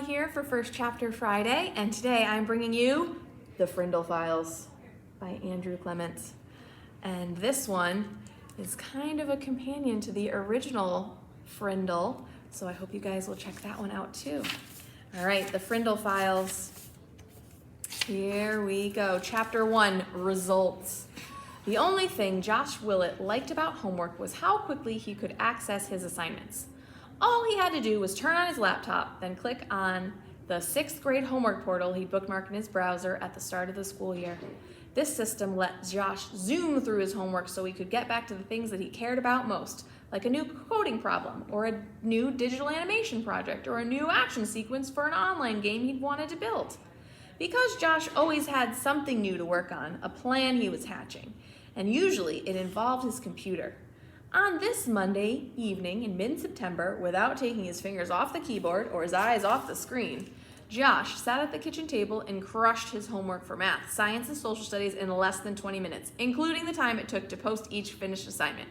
here for First Chapter Friday, and today I'm bringing you The Frindle Files by Andrew Clements. And this one is kind of a companion to the original Frindle, so I hope you guys will check that one out too. All right, The Frindle Files. Here we go. Chapter 1, Results. The only thing Josh Willet liked about homework was how quickly he could access his assignments. All he had to do was turn on his laptop, then click on the 6th grade homework portal he bookmarked in his browser at the start of the school year. This system let Josh zoom through his homework so he could get back to the things that he cared about most, like a new coding problem, or a new digital animation project, or a new action sequence for an online game he'd wanted to build. Because Josh always had something new to work on, a plan he was hatching, and usually it involved his computer. On this Monday evening in mid-September, without taking his fingers off the keyboard or his eyes off the screen, Josh sat at the kitchen table and crushed his homework for math, science, and social studies in less than 20 minutes, including the time it took to post each finished assignment.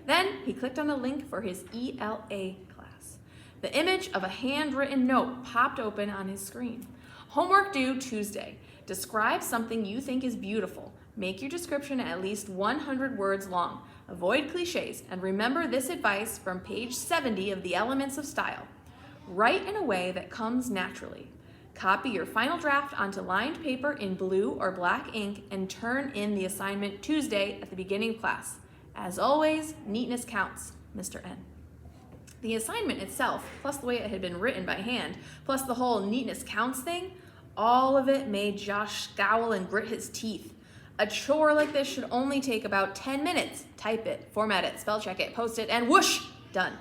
Then he clicked on a link for his ELA class. The image of a handwritten note popped open on his screen. Homework due Tuesday. Describe something you think is beautiful. Make your description at least 100 words long. Avoid cliches, and remember this advice from page 70 of The Elements of Style. Write in a way that comes naturally. Copy your final draft onto lined paper in blue or black ink and turn in the assignment Tuesday at the beginning of class. As always, neatness counts, Mr. N. The assignment itself, plus the way it had been written by hand, plus the whole neatness counts thing, all of it made Josh scowl and grit his teeth. A chore like this should only take about 10 minutes. Type it, format it, spell check it, post it, and whoosh, done.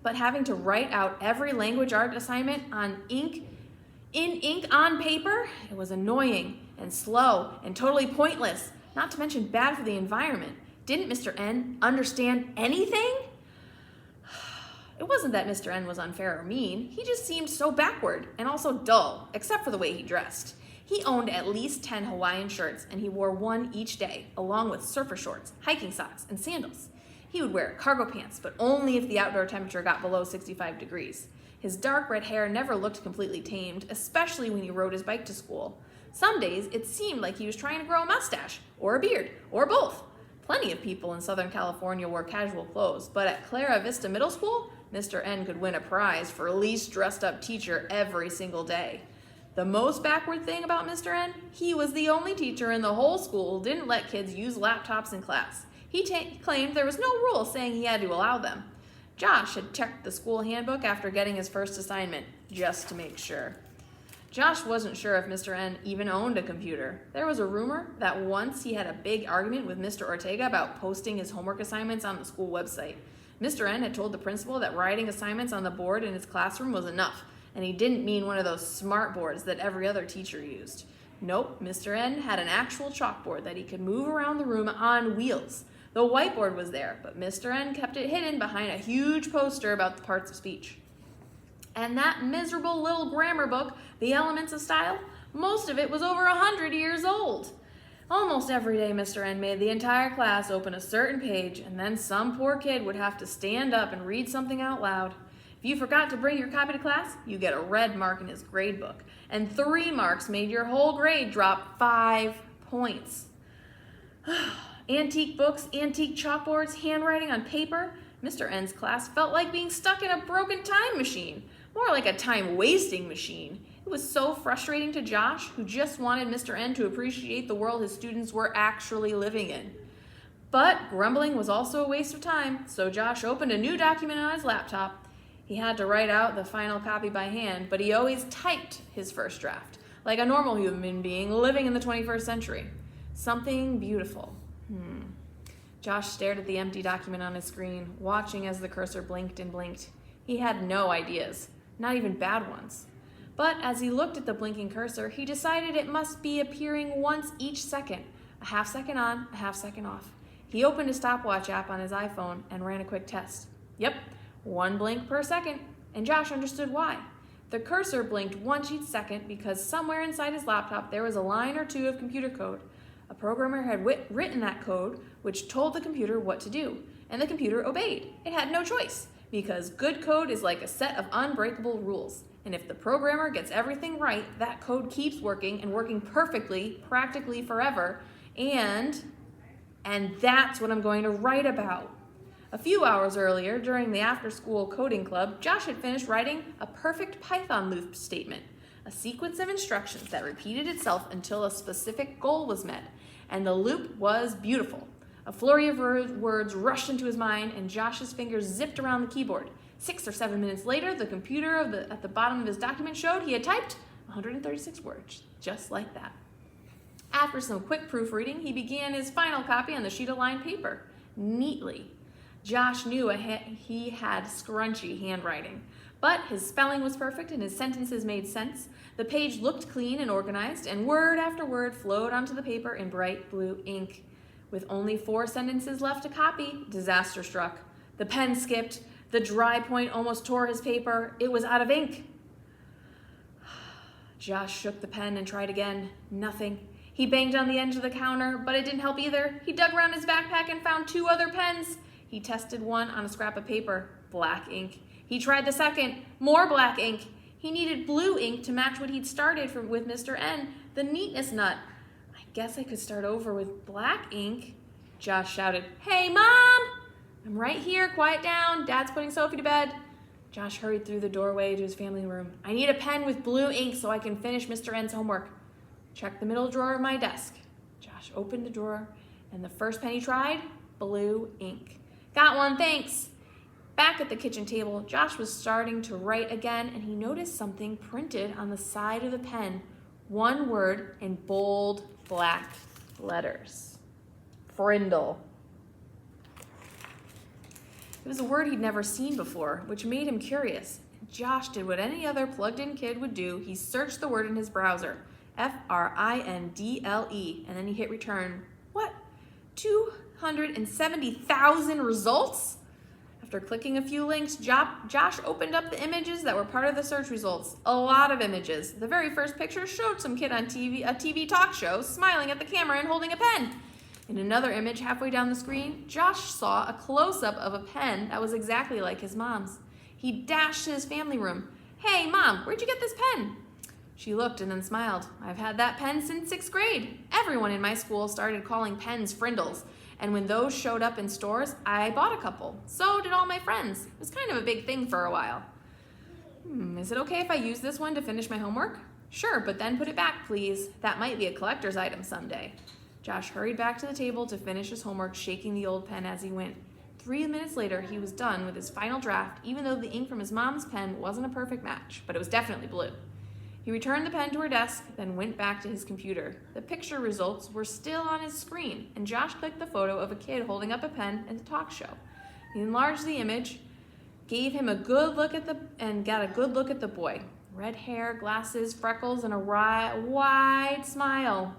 But having to write out every language art assignment in ink on paper, it was annoying and slow and totally pointless, not to mention bad for the environment. Didn't Mr. N understand anything? It wasn't that Mr. N was unfair or mean, he just seemed so backward and also dull, except for the way he dressed. He owned at least 10 Hawaiian shirts, and he wore one each day, along with surfer shorts, hiking socks, and sandals. He would wear cargo pants, but only if the outdoor temperature got below 65 degrees. His dark red hair never looked completely tamed, especially when he rode his bike to school. Some days, it seemed like he was trying to grow a mustache, or a beard, or both. Plenty of people in Southern California wore casual clothes, but at Clara Vista Middle School, Mr. N could win a prize for least dressed up teacher every single day. The most backward thing about Mr. N, he was the only teacher in the whole school who didn't let kids use laptops in class. He claimed there was no rule saying he had to allow them. Josh had checked the school handbook after getting his first assignment, just to make sure. Josh wasn't sure if Mr. N even owned a computer. There was a rumor that once he had a big argument with Mr. Ortega about posting his homework assignments on the school website. Mr. N had told the principal that writing assignments on the board in his classroom was enough, and he didn't mean one of those Smartboards that every other teacher used. Nope, Mr. N had an actual chalkboard that he could move around the room on wheels. The whiteboard was there, but Mr. N kept it hidden behind a huge poster about the parts of speech. And that miserable little grammar book, The Elements of Style, most of it was over 100 years old. Almost every day, Mr. N made the entire class open a certain page, and then some poor kid would have to stand up and read something out loud. If you forgot to bring your copy to class, you get a red mark in his grade book, and 3 marks made your whole grade drop 5 points. Antique books, antique chalkboards, handwriting on paper. Mr. N's class felt like being stuck in a broken time machine, more like a time-wasting machine. It was so frustrating to Josh, who just wanted Mr. N to appreciate the world his students were actually living in. But grumbling was also a waste of time, so Josh opened a new document on his laptop. He had to write out the final copy by hand, but he always typed his first draft, like a normal human being living in the 21st century. Something beautiful. Josh stared at the empty document on his screen, watching as the cursor blinked and blinked. He had no ideas, not even bad ones. But as he looked at the blinking cursor, he decided it must be appearing once each second, a half second on, a half second off. He opened a stopwatch app on his iPhone and ran a quick test. Yep, 1 blink per second, and Josh understood why. The cursor blinked once each second because somewhere inside his laptop there was a line or two of computer code. A programmer had written that code, which told the computer what to do, and the computer obeyed. It had no choice, because good code is like a set of unbreakable rules, And if the programmer gets everything right, that code keeps working and working perfectly, practically forever. And that's what I'm going to write about. A few hours earlier, during the after-school coding club, Josh had finished writing a perfect Python loop statement, a sequence of instructions that repeated itself until a specific goal was met. And the loop was beautiful. A flurry of words rushed into his mind, and Josh's fingers zipped around the keyboard. 6 or 7 minutes later, the computer at the bottom of his document showed he had typed 136 words, just like that. After some quick proofreading, he began his final copy on the sheet of lined paper, neatly. Josh knew he had scrunchy handwriting, but his spelling was perfect and his sentences made sense. The page looked clean and organized, and word after word flowed onto the paper in bright blue ink. With only 4 sentences left to copy, disaster struck. The pen skipped. The dry point almost tore his paper. It was out of ink. Josh shook the pen and tried again. Nothing. He banged on the edge of the counter, but it didn't help either. He dug around his backpack and found 2 other pens. He tested one on a scrap of paper. Black ink. He tried the second. More black ink. He needed blue ink to match what he'd started with Mr. N, the neatness nut. I guess I could start over with black ink. Josh shouted, "Hey, Mom! I'm right here. Quiet down. Dad's putting Sophie to bed." Josh hurried through the doorway to his family room. "I need a pen with blue ink so I can finish Mr. N's homework." Check the middle drawer of my desk. Josh opened the drawer, and the first pen he tried, blue ink. "Got one, thanks." Back at the kitchen table, Josh was starting to write again, and he noticed something printed on the side of the pen. One word in bold black letters. Frindle. It was a word he'd never seen before, which made him curious. Josh did what any other plugged-in kid would do. He searched the word in his browser, Frindle, and then he hit return. What? 270,000 results? After clicking a few links, Josh opened up the images that were part of the search results. A lot of images. The very first picture showed some kid on a TV talk show, smiling at the camera and holding a pen. In another image halfway down the screen, Josh saw a close-up of a pen that was exactly like his mom's. He dashed to his family room. "Hey, Mom, where'd you get this pen?" She looked and then smiled. "I've had that pen since 6th grade. Everyone in my school started calling pens Frindles. And when those showed up in stores, I bought a couple. So did all my friends. It was kind of a big thing for a while." Is it okay if I use this one to finish my homework?" "Sure, but then put it back, please. That might be a collector's item someday." Josh hurried back to the table to finish his homework, shaking the old pen as he went. 3 minutes later, he was done with his final draft, even though the ink from his mom's pen wasn't a perfect match, but it was definitely blue. He returned the pen to her desk, then went back to his computer. The picture results were still on his screen, and Josh clicked the photo of a kid holding up a pen at a talk show. He enlarged the image, got a good look at the boy. Red hair, glasses, freckles, and a wide smile.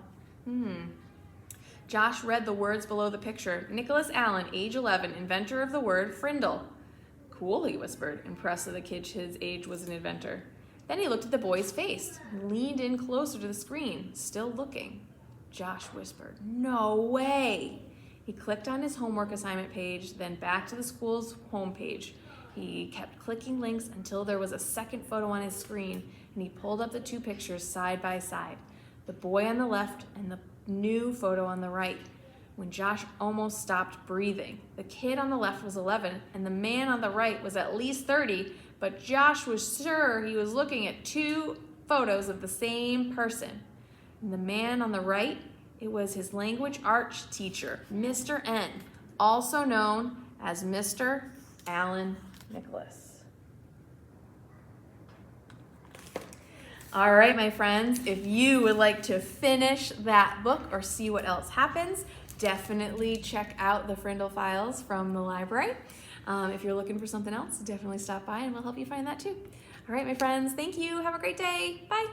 Josh read the words below the picture. Nicholas Allen, age 11, inventor of the word Frindle. "Cool," he whispered, impressed that the kid his age was an inventor. Then he looked at the boy's face and leaned in closer to the screen, still looking. Josh whispered, "No way." He clicked on his homework assignment page, then back to the school's homepage. He kept clicking links until there was a second photo on his screen, and he pulled up the 2 pictures side by side, the boy on the left and the new photo on the right. When Josh almost stopped breathing, the kid on the left was 11, and the man on the right was at least 30, but Josh was sure he was looking at 2 photos of the same person. And the man on the right, it was his language arts teacher, Mr. N, also known as Mr. Alan Nicholas. All right, my friends, if you would like to finish that book or see what else happens, definitely check out the Frindle Files from the library. If you're looking for something else, definitely stop by and we'll help you find that too. All right, my friends, thank you. Have a great day. Bye.